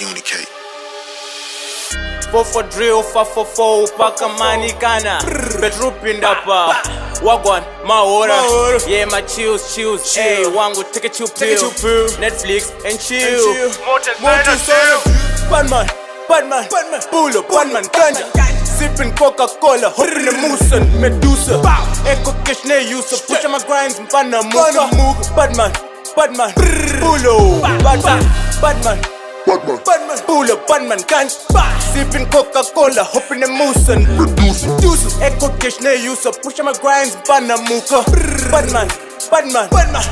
Unicate. 4 for drill, 5 for 4, paka manikana. Betrupinda pa. Wagwan, my order. Yeah, my chills. Hey, wangu take a chill pill. Netflix and chill. Batman. Pull up, Batman, ganja. Sipping Coca-Cola, hopping the moose and Medusa. Echo cash ne use, push on my grinds, mpana muka. Batman. Pull up, Batman. Pull up, Batman, ganja. Sipping Coca-Cola, hopping the moose and Medusa. Echo cash ne use, push on my grinds, mpana muka. Batman.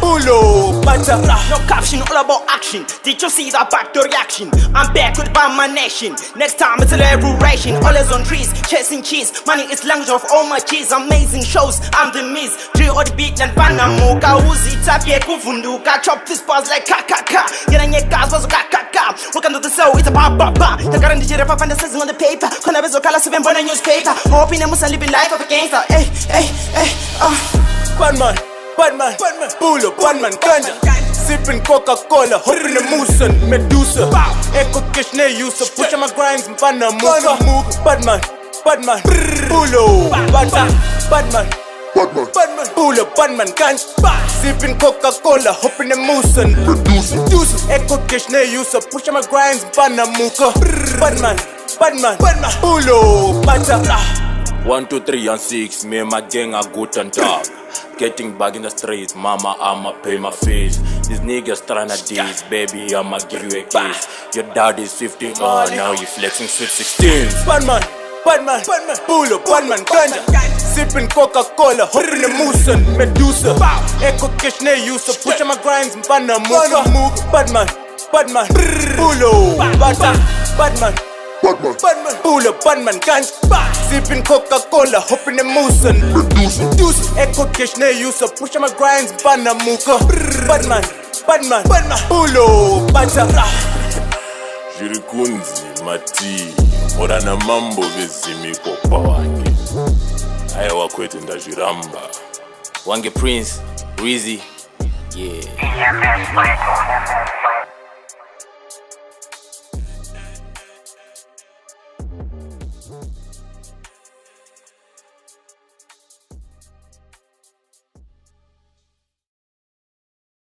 Pull up, Batman. No caption, all about action. Did you see that back to reaction? I'm back with my nation. Next time it's a liberation. Always on trees, chasing cheese. Money is language of all my cheese. Amazing shows, I'm the miss. Drill or the beat and banamuka. Uzi tapie kuvunduka. Chop this bars like kakaka. Yenanye gas was kakaka. Welcome to the show, it's a ba. The current DJ rap fantasizing on the paper. Kona bezo kala seven born a newspaper. Hoping I must live in life of a gangster. Hey. Batman, pull up, Batman, ganja. Sipping Coca-Cola, hopping the moose and Medusa. Echo cash ne use, push on my grinds, mpana muka. Batman, pull up, Batman. Pull up, Batman, ganja. Sipping Coca-Cola, hopping the moose and Medusa. Echo cash ne use, push on my grinds, mpana muka. Batman, pull up, Batman. 1, 2, 3 and 6, me and my gang are good and talk. Getting back in the streets, mama, I'ma pay my fees. These niggas tryna diss, baby, I'ma give you a kiss. Your daddy's 15, now you flexing sweet 16. Batman, pull up, Batman, ganja. Sipping Coca-Cola, hopping the moose and Medusa. Echo cash ne use, push on my grinds, mpana muka. Batman, pull up, Batman. Pull up, Batman, ganja. Sipping Coca-Cola, hopping the moose and Medusa. Echo cash ne use, push on my grinds, mpana muka. Batman, pull up, Batman. Jirikunzi, Mati, Morana Mambo vezimi kopa wange. Aya wakwete ndajiramba. Wange Prince, Rizzy, yeah.